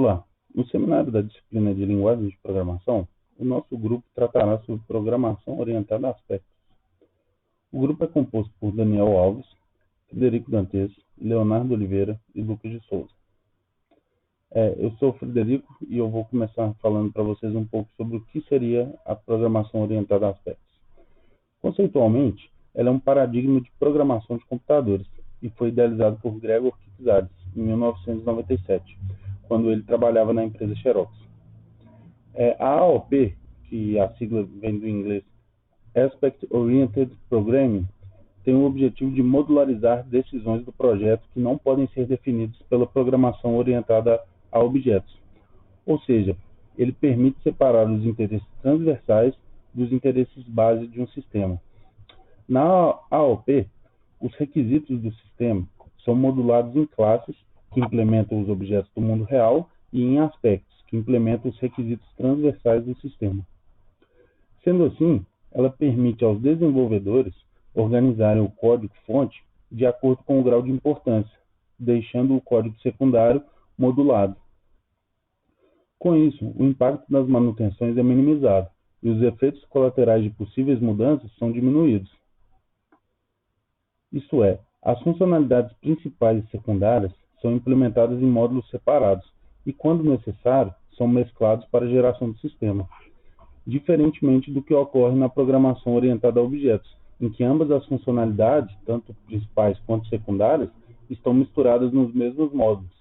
Olá, no seminário da disciplina de Linguagem de Programação, o nosso grupo tratará sobre programação orientada a aspectos. O grupo é composto por Daniel Alves, Frederico Dantes, Leonardo Oliveira e Lucas de Souza. Eu sou o Frederico e eu vou começar falando para vocês um pouco sobre o que seria a programação orientada a aspectos. Conceitualmente, ela é um paradigma de programação de computadores e foi idealizado por Gregor Kikzades em 1997, quando ele trabalhava na empresa Xerox. A AOP, que a sigla vem do inglês Aspect Oriented Programming, tem o objetivo de modularizar decisões do projeto que não podem ser definidas pela programação orientada a objetos. Ou seja, ele permite separar os interesses transversais dos interesses base de um sistema. Na AOP, os requisitos do sistema são modulados em classes, que implementam os objetos do mundo real, e em aspectos, que implementam os requisitos transversais do sistema. Sendo assim, ela permite aos desenvolvedores organizarem o código-fonte de acordo com o grau de importância, deixando o código secundário modulado. Com isso, o impacto das manutenções é minimizado e os efeitos colaterais de possíveis mudanças são diminuídos. Isto é, as funcionalidades principais e secundárias são implementadas em módulos separados e, quando necessário, são mesclados para a geração do sistema, diferentemente do que ocorre na programação orientada a objetos, em que ambas as funcionalidades, tanto principais quanto secundárias, estão misturadas nos mesmos módulos.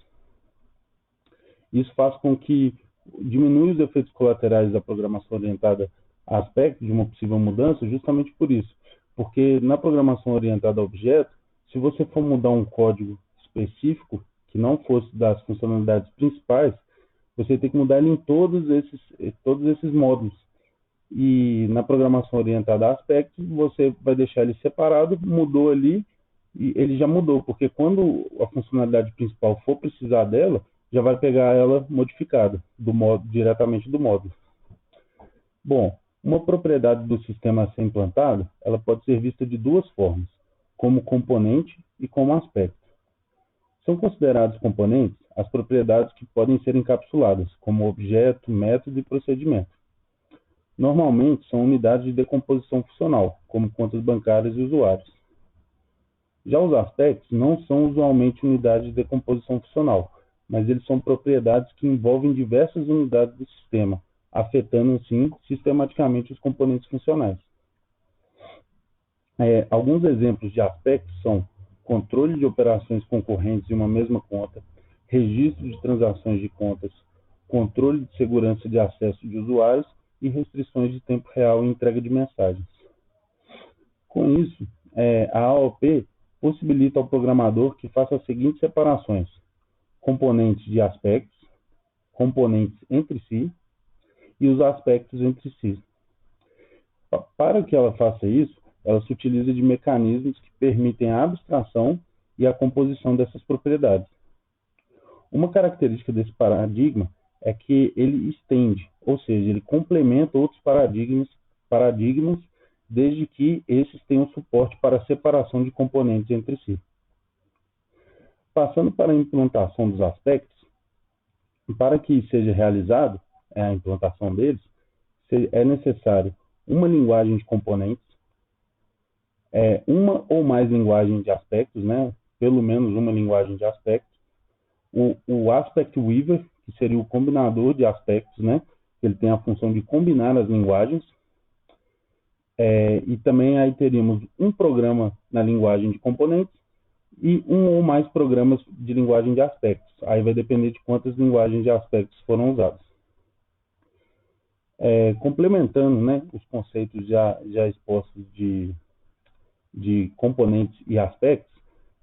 Isso faz com que diminua os efeitos colaterais da programação orientada a aspectos de uma possível mudança, justamente por isso, porque na programação orientada a objetos, se você for mudar um código específico que não fosse das funcionalidades principais, você tem que mudar ele em todos esses módulos. E na programação orientada a aspectos, você vai deixar ele separado, mudou ali, e ele já mudou, porque quando a funcionalidade principal for precisar dela, já vai pegar ela modificada diretamente do módulo. Bom, uma propriedade do sistema a ser implantada, ela pode ser vista de duas formas, como componente e como aspecto. São considerados componentes as propriedades que podem ser encapsuladas, como objeto, método e procedimento. Normalmente, são unidades de decomposição funcional, como contas bancárias e usuários. Já os aspectos não são usualmente unidades de decomposição funcional, mas eles são propriedades que envolvem diversas unidades do sistema, afetando, assim, sistematicamente os componentes funcionais. Alguns exemplos de aspectos são controle de operações concorrentes em uma mesma conta, registro de transações de contas, controle de segurança de acesso de usuários e restrições de tempo real e entrega de mensagens. Com isso, a AOP possibilita ao programador que faça as seguintes separações: componentes de aspectos, componentes entre si e os aspectos entre si. Para que ela faça isso, ela se utiliza de mecanismos que permitem a abstração e a composição dessas propriedades. Uma característica desse paradigma é que ele estende, ou seja, ele complementa outros paradigmas desde que esses tenham suporte para a separação de componentes entre si. Passando para a implantação dos aspectos, para que seja realizado a implantação deles, é necessário uma linguagem de componentes, uma ou mais linguagens de aspectos, né? Pelo menos uma linguagem de aspectos, o Aspect Weaver, que seria o combinador de aspectos, né? Ele tem a função de combinar as linguagens, e também aí teríamos um programa na linguagem de componentes e um ou mais programas de linguagem de aspectos. Aí vai depender de quantas linguagens de aspectos foram usadas. Complementando, né, os conceitos já expostos de componentes e aspectos,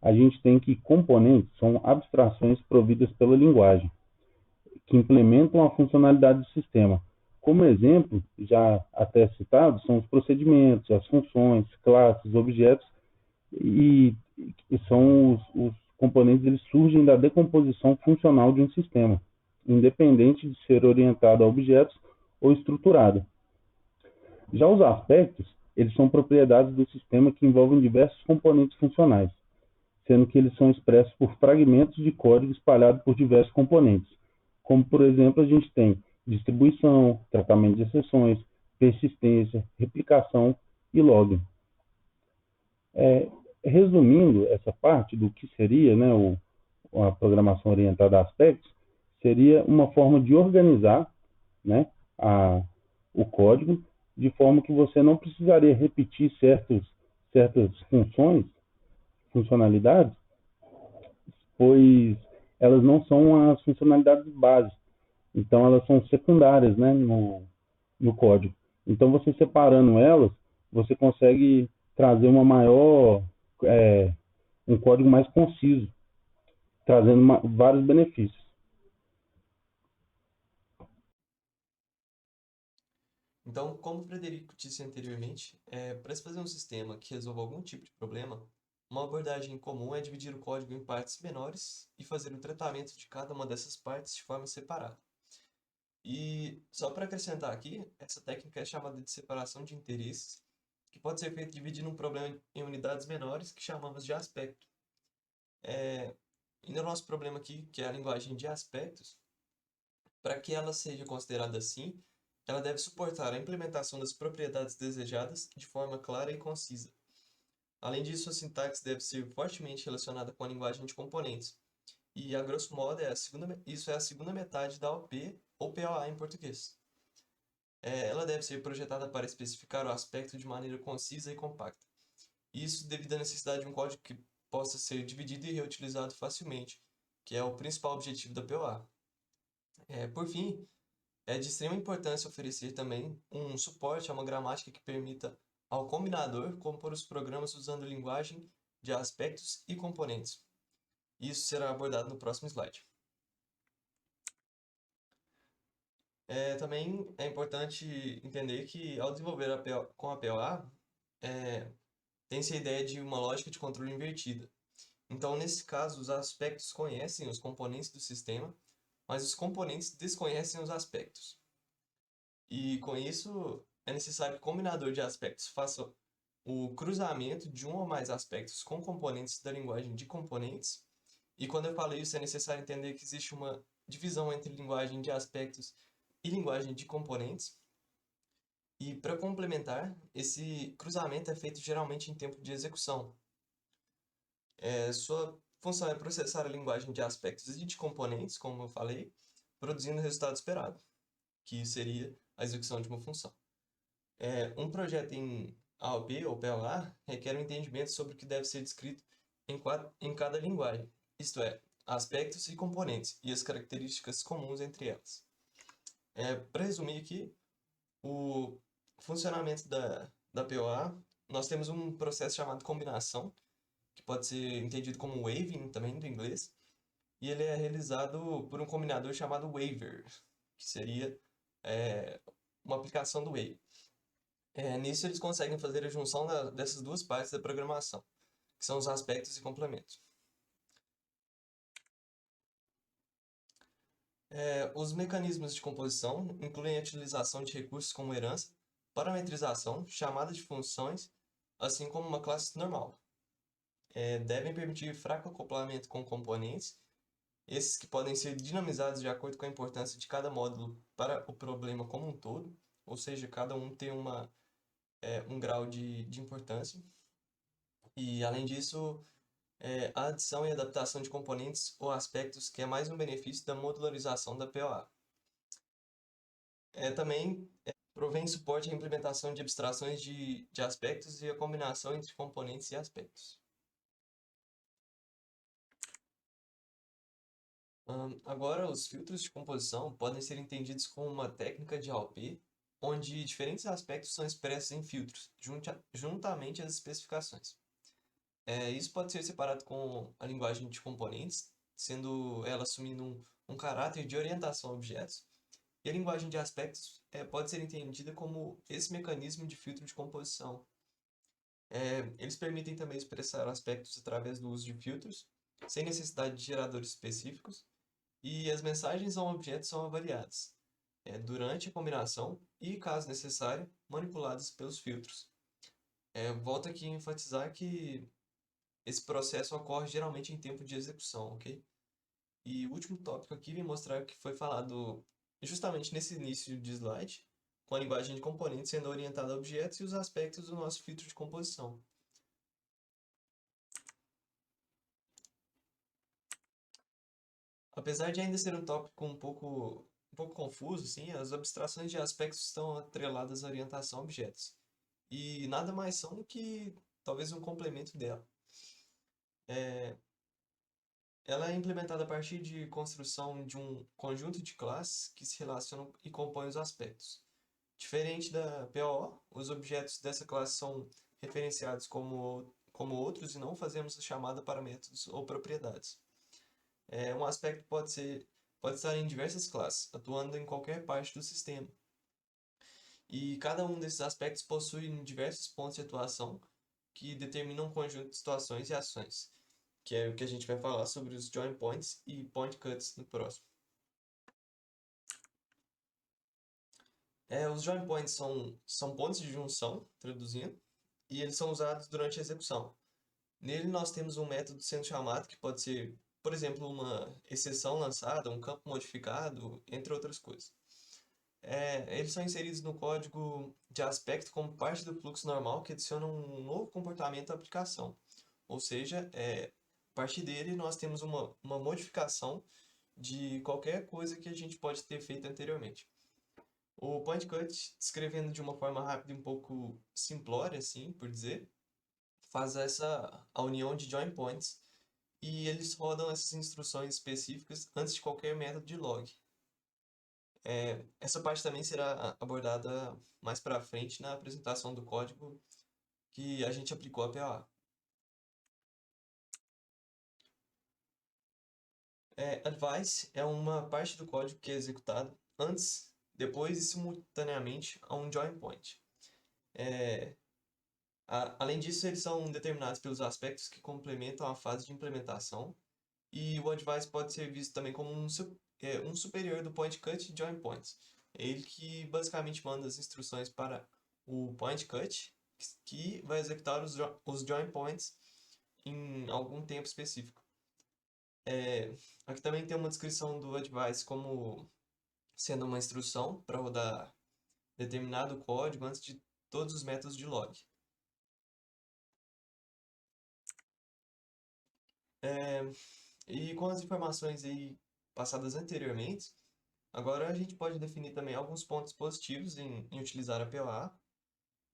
a gente tem que componentes são abstrações providas pela linguagem, que implementam a funcionalidade do sistema. Como exemplo, já até citado, são os procedimentos, as funções, classes, objetos, e são os componentes, eles surgem da decomposição funcional de um sistema, independente de ser orientado a objetos ou estruturado. Já os aspectos, eles são propriedades do sistema que envolvem diversos componentes funcionais, sendo que eles são expressos por fragmentos de código espalhados por diversos componentes, como, por exemplo, a gente tem distribuição, tratamento de exceções, persistência, replicação e login. É, resumindo essa parte do que seria, né, a programação orientada a aspectos, seria uma forma de organizar, né, o código de forma que você não precisaria repetir certas funcionalidades, pois elas não são as funcionalidades básicas. Então, elas são secundárias, né, no código. Então, você separando elas, você consegue trazer é, um código mais conciso, trazendo vários benefícios. Então, como o Frederico disse anteriormente, para se fazer um sistema que resolva algum tipo de problema, uma abordagem comum é dividir o código em partes menores e fazer o tratamento de cada uma dessas partes de forma separada. E só para acrescentar aqui, essa técnica é chamada de separação de interesses, que pode ser feita dividindo um problema em unidades menores, que chamamos de aspecto. É, e no nosso problema aqui, que é a linguagem de aspectos, para que ela seja considerada assim, ela deve suportar a implementação das propriedades desejadas de forma clara e concisa. Além disso, a sintaxe deve ser fortemente relacionada com a linguagem de componentes. E, a grosso modo, isso é a segunda metade da OP ou POA em português. Ela deve ser projetada para especificar o aspecto de maneira concisa e compacta. Isso devido à necessidade de um código que possa ser dividido e reutilizado facilmente, que é o principal objetivo da POA. Por fim, é de extrema importância oferecer também um suporte a uma gramática que permita ao combinador compor os programas usando linguagem de aspectos e componentes. Isso será abordado no próximo slide. Também é importante entender que ao desenvolver com a POA, é, tem-se a ideia de uma lógica de controle invertida. Então, nesse caso, os aspectos conhecem os componentes do sistema, mas os componentes desconhecem os aspectos. E com isso, é necessário que o combinador de aspectos faça o cruzamento de um ou mais aspectos com componentes da linguagem de componentes. E quando eu falei isso, é necessário entender que existe uma divisão entre linguagem de aspectos e linguagem de componentes. E para complementar, esse cruzamento é feito geralmente em tempo de execução. Sua função é processar a linguagem de aspectos e de componentes, como eu falei, produzindo o resultado esperado, que seria a execução de uma função. Um projeto em AOP ou PLA requer um entendimento sobre o que deve ser descrito em cada linguagem, isto é, aspectos e componentes e as características comuns entre elas. Para resumir aqui, o funcionamento da POA, nós temos um processo chamado combinação, que pode ser entendido como waving também do inglês, e ele é realizado por um combinador chamado waver, que seria é, uma aplicação do wave. Nisso eles conseguem fazer a junção dessas duas partes da programação, que são os aspectos e complementos. Os mecanismos de composição incluem a utilização de recursos como herança, parametrização, chamada de funções, assim como uma classe normal. Devem permitir fraco acoplamento com componentes, esses que podem ser dinamizados de acordo com a importância de cada módulo para o problema como um todo, ou seja, cada um tem um grau de importância. E, além disso, a adição e adaptação de componentes ou aspectos, que é mais um benefício da modularização da POA. Também provém suporte à implementação de abstrações de aspectos e a combinação entre componentes e aspectos. Agora, os filtros de composição podem ser entendidos como uma técnica de AOP, onde diferentes aspectos são expressos em filtros, juntamente às especificações. Isso pode ser separado com a linguagem de componentes, sendo ela assumindo um caráter de orientação a objetos, e a linguagem de aspectos pode ser entendida como esse mecanismo de filtro de composição. Eles permitem também expressar aspectos através do uso de filtros, sem necessidade de geradores específicos, e as mensagens a um objeto são avaliadas durante a combinação e, caso necessário, manipuladas pelos filtros. Volto aqui a enfatizar que esse processo ocorre geralmente em tempo de execução, ok? E o último tópico aqui vem mostrar o que foi falado justamente nesse início de slide, com a linguagem de componentes sendo orientada a objetos e os aspectos do nosso filtro de composição. Apesar de ainda ser um tópico um pouco confuso, sim, as abstrações de aspectos estão atreladas à orientação a objetos. E nada mais são do que talvez um complemento dela. Ela é implementada a partir de construção de um conjunto de classes que se relacionam e compõem os aspectos. Diferente da POO, os objetos dessa classe são referenciados como outros e não fazemos a chamada para métodos ou propriedades. Um aspecto pode estar em diversas classes, atuando em qualquer parte do sistema. E cada um desses aspectos possui diversos pontos de atuação que determinam um conjunto de situações e ações, que é o que a gente vai falar sobre os join points e point cuts no próximo. Os join points são pontos de junção, traduzindo, e eles são usados durante a execução. Nele nós temos um método sendo chamado que pode ser, por exemplo, uma exceção lançada, um campo modificado, entre outras coisas. Eles são inseridos no código de aspecto como parte do fluxo normal que adiciona um novo comportamento à aplicação. Ou seja, a partir dele nós temos uma modificação de qualquer coisa que a gente pode ter feito anteriormente. O point cut, descrevendo de uma forma rápida e um pouco simplória, assim, por dizer, faz a união de join points e eles rodam essas instruções específicas antes de qualquer método de log. Essa parte também será abordada mais para frente na apresentação do código que a gente aplicou a POA. Advice é uma parte do código que é executada antes, depois e simultaneamente a um join point. Além disso, eles são determinados pelos aspectos que complementam a fase de implementação, e o advice pode ser visto também como um superior do point cut e join points. É ele que basicamente manda as instruções para o point cut, que vai executar os join points em algum tempo específico. Aqui também tem uma descrição do advice como sendo uma instrução para rodar determinado código antes de todos os métodos de log. E com as informações aí passadas anteriormente, agora a gente pode definir também alguns pontos positivos em utilizar a POA.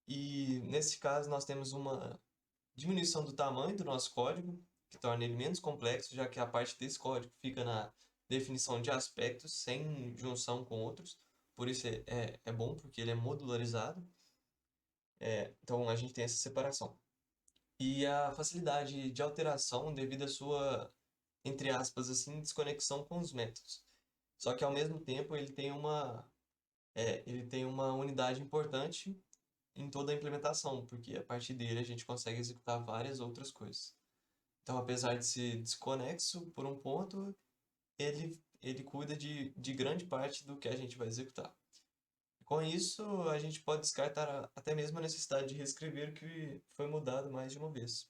E nesse caso nós temos uma diminuição do tamanho do nosso código, que torna ele menos complexo, já que a parte desse código fica na definição de aspectos sem junção com outros. Por isso é bom, porque ele é modularizado. Então a gente tem essa separação. E a facilidade de alteração devido à sua, entre aspas, assim, desconexão com os métodos. Só que ao mesmo tempo ele tem uma unidade importante em toda a implementação, porque a partir dele a gente consegue executar várias outras coisas. Então, apesar de ser desconexo por um ponto, ele cuida de grande parte do que a gente vai executar. Com isso, a gente pode descartar até mesmo a necessidade de reescrever o que foi mudado mais de uma vez.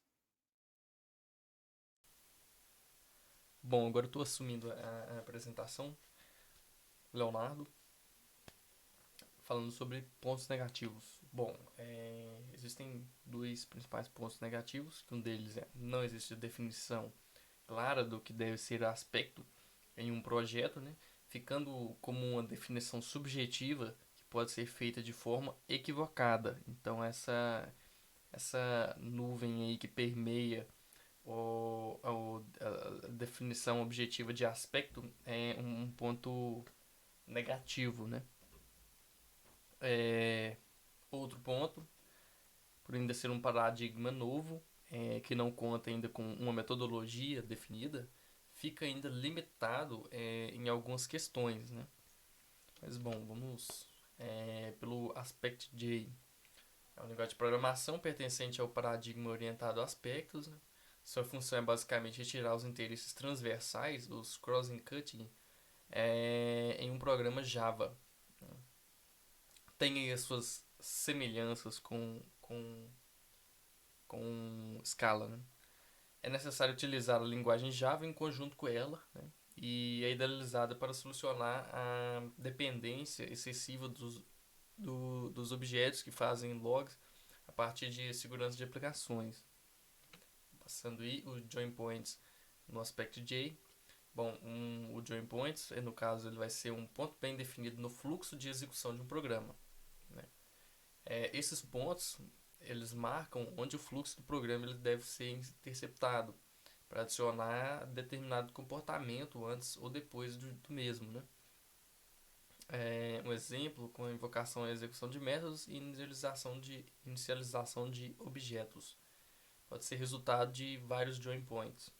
Bom, agora eu estou assumindo a apresentação, Leonardo, falando sobre pontos negativos. Bom, existem dois principais pontos negativos, que um deles é não existe definição clara do que deve ser aspecto em um projeto, né? Ficando como uma definição subjetiva que pode ser feita de forma equivocada. Então essa nuvem aí que permeia a definição objetiva de aspecto é um ponto negativo, né? Outro ponto, por ainda ser um paradigma novo, que não conta ainda com uma metodologia definida, fica ainda limitado em algumas questões, né? Mas bom, vamos pelo Aspect J. É um linguagem de programação pertencente ao paradigma orientado a aspectos, né? Sua função é basicamente retirar os interesses transversais, os crossing cutting, em um programa Java. Tem aí as suas semelhanças com Scala, né? É necessário utilizar a linguagem Java em conjunto com ela, né? e é idealizada para solucionar a dependência excessiva dos objetos que fazem logs a partir de segurança de aplicações. Passando aí o join points no aspecto J. Bom, o join points, no caso, ele vai ser um ponto bem definido no fluxo de execução de um programa, né? Esses pontos, eles marcam onde o fluxo do programa ele deve ser interceptado para adicionar determinado comportamento antes ou depois do mesmo, né? Um exemplo com a invocação e execução de métodos e inicialização de objetos. Pode ser resultado de vários join points.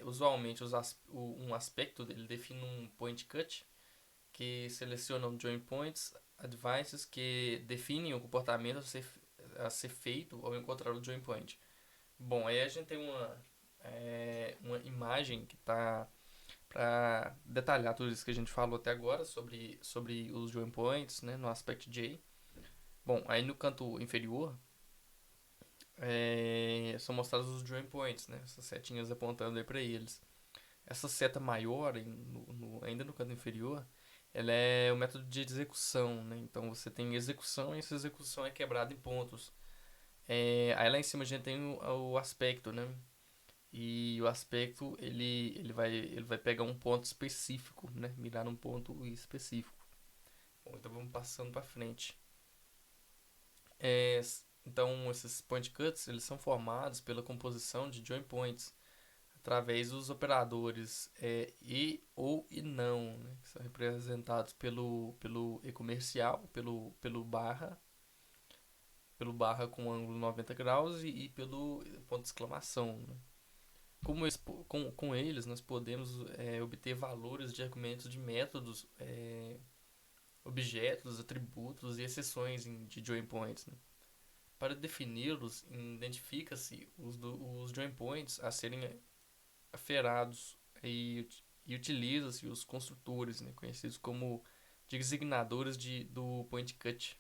Usualmente um aspecto dele define um point cut que seleciona um join points, advices que definem o comportamento a ser feito ao encontrar o join point. Bom, aí a gente tem uma imagem que está para detalhar tudo isso que a gente falou até agora sobre os join points, né, no aspect J. Bom, aí no canto inferior são mostrados os join points, né, essas setinhas apontando aí para eles. Essa seta maior, ainda no canto inferior, ela é o método de execução, né? Então você tem execução e essa execução é quebrada em pontos. Aí lá em cima a gente tem o aspecto, né? E o aspecto ele vai pegar um ponto específico, né? Mirar num ponto específico. Bom, então vamos passando para frente. Então esses point cuts eles são formados pela composição de join points através dos operadores e ou e não, né? Que são representados pelo e comercial, pelo barra com ângulo 90 graus e pelo ponto de exclamação, né? Com eles, nós podemos obter valores de argumentos de métodos, objetos, atributos e exceções de join points, né? Para defini-los, identifica-se os join points a serem aferados e utiliza-se os construtores, né, conhecidos como designadores do point cut.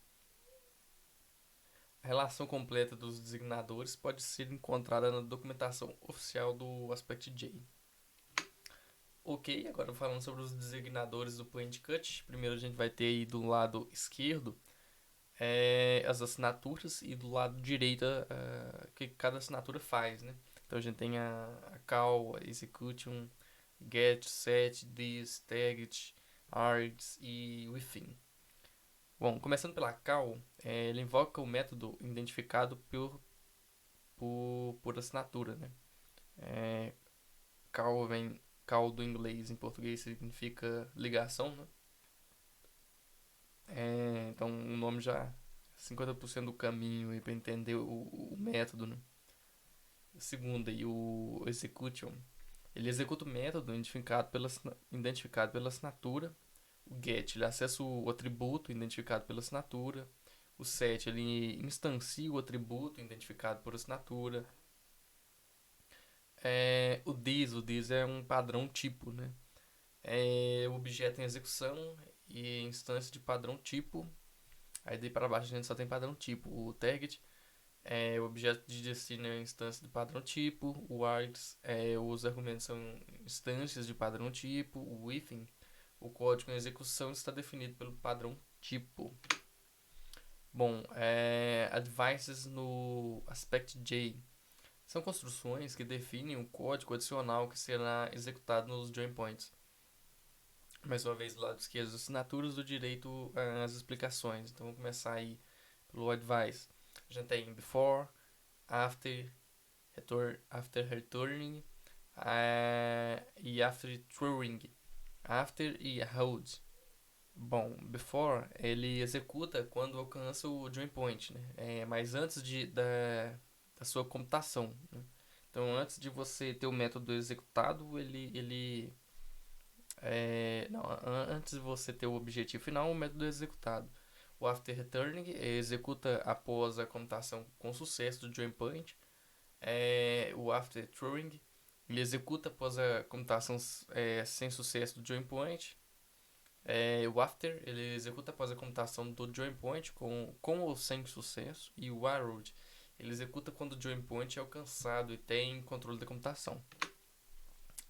A relação completa dos designadores pode ser encontrada na documentação oficial do Aspect J. Ok, agora falando sobre os designadores do point cut. Primeiro a gente vai ter aí do lado esquerdo as assinaturas e do lado direito o que cada assinatura faz, né? Então a gente tem a call, a execution, get, set, this, target, args e within. Bom, começando pela call, ele invoca o método identificado por assinatura, né? Call do inglês em português significa ligação, né? Então o nome já 50% do caminho para entender o método, né? Segundo, aí, o execution, ele executa o método identificado pela assinatura. O get, ele acessa o atributo identificado pela assinatura. O set, ele instancia o atributo identificado por assinatura. O this é um padrão tipo, né? O objeto em execução e instância de padrão tipo. Aí daí para baixo a gente só tem padrão tipo. O target o objeto de destino é a instância de padrão tipo. O args, os argumentos são instâncias de padrão tipo. O within, o código em execução está definido pelo padrão tipo. Bom, advices no aspect J são construções que definem o código adicional que será executado nos join points. Mais uma vez, do lado esquerdo, as assinaturas, do direito, as explicações. Então, vamos começar aí pelo advice. A gente tem before, after returning e after throwing. After e hold. Bom, before ele executa quando alcança o join point, né? Mas antes da sua computação, né? Então, antes de você ter o método executado, antes de você ter o objetivo final, o método é executado. O after returning executa após a computação com sucesso do join point. O after throwing ele executa após a computação sem sucesso do join point. O after ele executa após a computação do join point com ou sem sucesso. E o arrowed ele executa quando o join point é alcançado e tem controle da computação.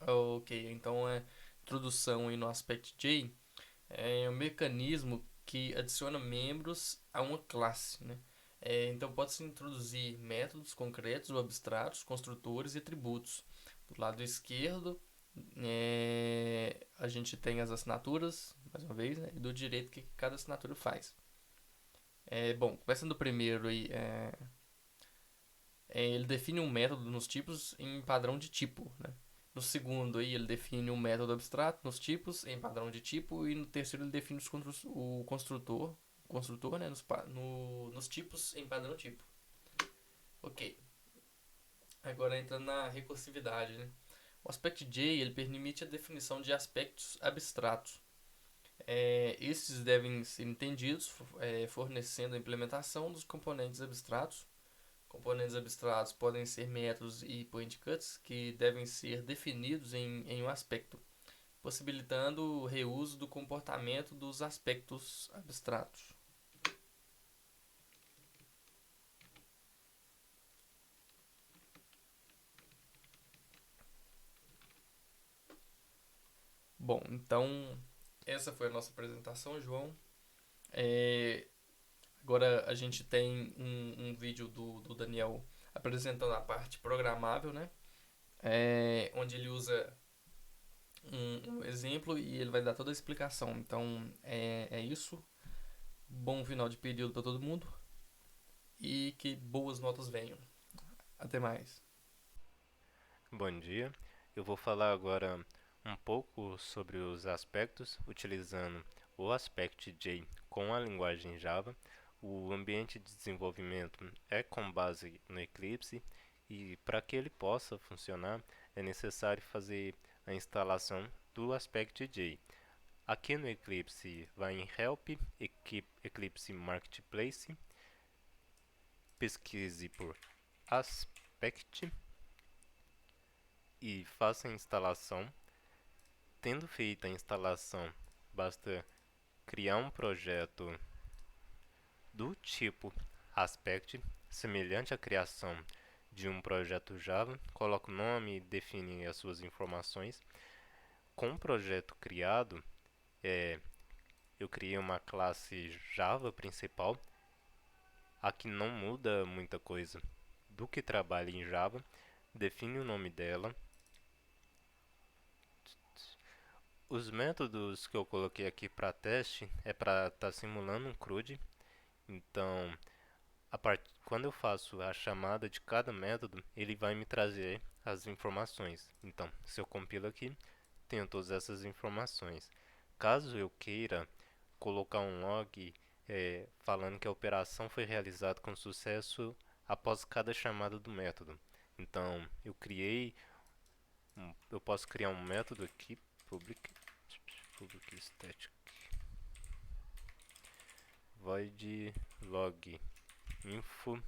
Ok, então introdução aí no Aspect-J é um mecanismo que adiciona membros a uma classe, né? Então pode-se introduzir métodos concretos ou abstratos, construtores e atributos. Do lado esquerdo, a gente tem as assinaturas, mais uma vez, né? E do direito o que cada assinatura faz. Bom, começando do primeiro aí, ele define um método nos tipos em padrão de tipo, né? No segundo aí ele define um método abstrato nos tipos em padrão de tipo e no terceiro ele define o construtor, né, nos tipos em padrão tipo. Ok. Agora entrando na recursividade, né? O Aspect-J ele permite a definição de aspectos abstratos. Esses devem ser entendidos fornecendo a implementação dos componentes abstratos. Componentes abstratos podem ser métodos e point cuts que devem ser definidos em um aspecto, possibilitando o reuso do comportamento dos aspectos abstratos. Bom, então essa foi a nossa apresentação, João. É, Agora a gente tem um vídeo do Daniel apresentando a parte programável, né? Onde ele usa um exemplo e ele vai dar toda a explicação. Então é isso. Bom final de período para todo mundo e que boas notas venham. Até mais. Bom dia, eu vou falar agora um pouco sobre os aspectos utilizando o Aspect-J com a linguagem Java. O ambiente de desenvolvimento é com base no Eclipse e para que ele possa funcionar é necessário fazer a instalação do Aspect-J. Aqui no Eclipse vai em Help, Eclipse Marketplace, pesquise por Aspect e faça a instalação. Tendo feito a instalação, basta criar um projeto do tipo Aspect, semelhante à criação de um projeto Java. Coloca o nome e define as suas informações. Com o projeto criado, eu criei uma classe Java principal. Aqui não muda muita coisa do que trabalha em Java. Define o nome dela. Os métodos que eu coloquei aqui para teste é para estar simulando um CRUD. Então, quando eu faço a chamada de cada método, ele vai me trazer as informações. Então, se eu compilo aqui, tenho todas essas informações. Caso eu queira colocar um log falando que a operação foi realizada com sucesso após cada chamada do método. Então, eu posso criar um método aqui, public static void log info.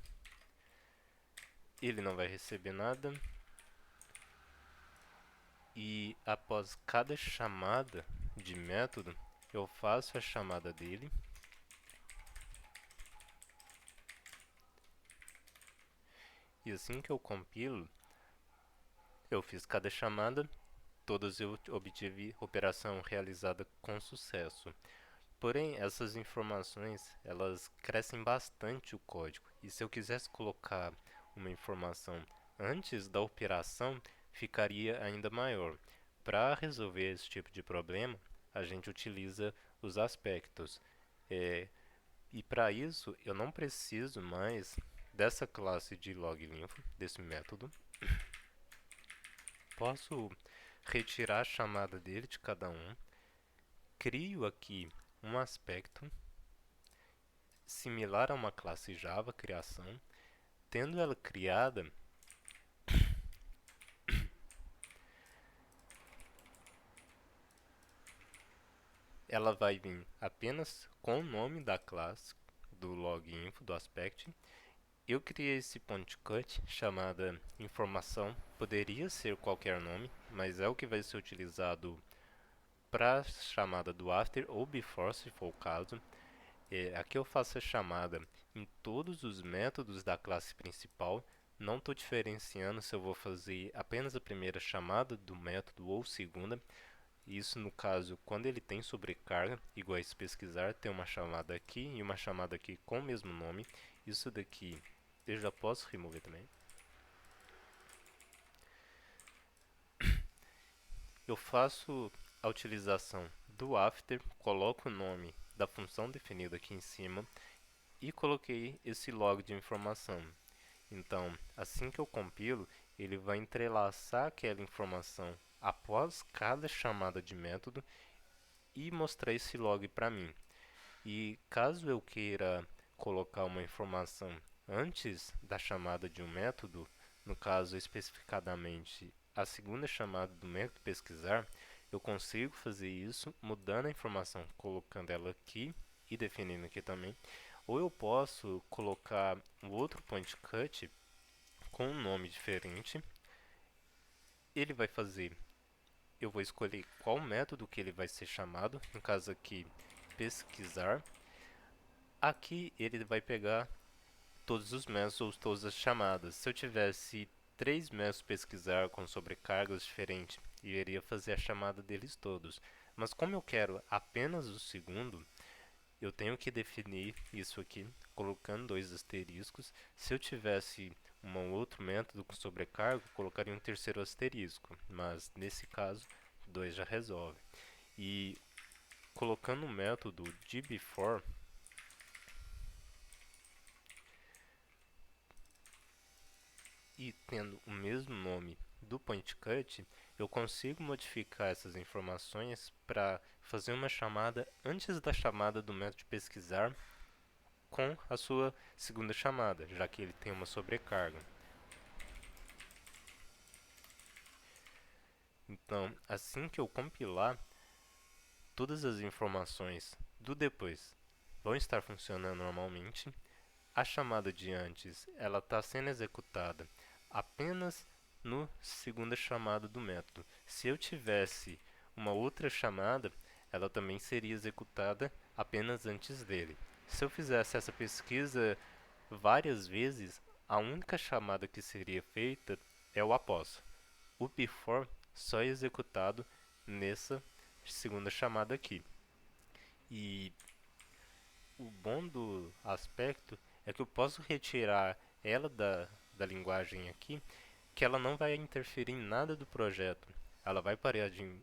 Ele não vai receber nada. E após cada chamada de método, eu faço a chamada dele. E assim que eu compilo, eu fiz cada chamada, todas eu obtive operação realizada com sucesso. Porém, essas informações, elas crescem bastante o código. E se eu quisesse colocar uma informação antes da operação, ficaria ainda maior. Para resolver esse tipo de problema, a gente utiliza os aspectos. E para isso, eu não preciso mais dessa classe de loglinfo, desse método. Posso retirar a chamada dele de cada um. Crio aqui um aspecto similar a uma classe Java, criação. Tendo ela criada, ela vai vir apenas com o nome da classe do loginfo, do aspect. Eu criei esse point cut chamada informação, poderia ser qualquer nome, mas é o que vai ser utilizado para a chamada do after ou before, se for o caso. Aqui eu faço a chamada em todos os métodos da classe principal, não estou diferenciando se eu vou fazer apenas a primeira chamada do método ou segunda. Isso no caso, quando ele tem sobrecarga, igual a esse pesquisar, tem uma chamada aqui e uma chamada aqui com o mesmo nome. Isso daqui eu já posso remover também. Eu faço a utilização do after, coloco o nome da função definida aqui em cima e coloquei esse log de informação. Então, assim que eu compilo, ele vai entrelaçar aquela informação após cada chamada de método e mostrar esse log para mim. E caso eu queira colocar uma informação antes da chamada de um método, no caso especificadamente a segunda chamada do método pesquisar, eu consigo fazer isso mudando a informação, colocando ela aqui e definindo aqui também. Ou eu posso colocar um outro point cut com um nome diferente. Ele vai fazer, eu vou escolher qual método que ele vai ser chamado, no caso aqui pesquisar. Aqui ele vai pegar todos os métodos ou todas as chamadas. Se eu tivesse 3 métodos pesquisar com sobrecargas diferentes, eu iria fazer a chamada deles todos. Mas como eu quero apenas o segundo, eu tenho que definir isso aqui, colocando 2 asteriscos. Se eu tivesse um outro método com sobrecarga, eu colocaria um terceiro asterisco, mas nesse caso, 2 já resolve. E colocando o método de before, e tendo o mesmo nome do point cut, eu consigo modificar essas informações para fazer uma chamada antes da chamada do método de pesquisar com a sua segunda chamada, já que ele tem uma sobrecarga. Então, assim que eu compilar, todas as informações do depois vão estar funcionando normalmente. A chamada de antes, ela está sendo executada apenas no segunda chamada do método. Se eu tivesse uma outra chamada, ela também seria executada apenas antes dele. Se eu fizesse essa pesquisa várias vezes, a única chamada que seria feita é o após. O before só é executado nessa segunda chamada aqui. E o bom do aspecto é que eu posso retirar ela da linguagem aqui, que ela não vai interferir em nada do projeto. Ela vai parar de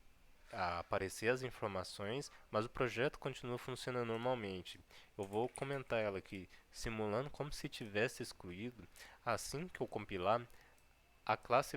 aparecer as informações, mas o projeto continua funcionando normalmente. Eu vou comentar ela aqui, simulando como se tivesse excluído. Assim que eu compilar, a classe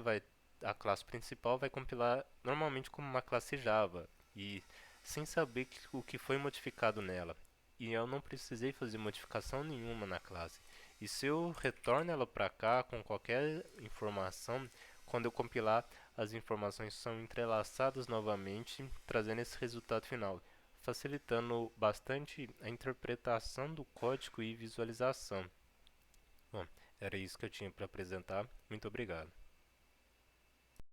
a classe principal vai compilar normalmente como uma classe Java e sem saber o que foi modificado nela. E eu não precisei fazer modificação nenhuma na classe. E se eu retorno ela para cá com qualquer informação, quando eu compilar, as informações são entrelaçadas novamente, trazendo esse resultado final, facilitando bastante a interpretação do código e visualização. Bom, era isso que eu tinha para apresentar. Muito obrigado.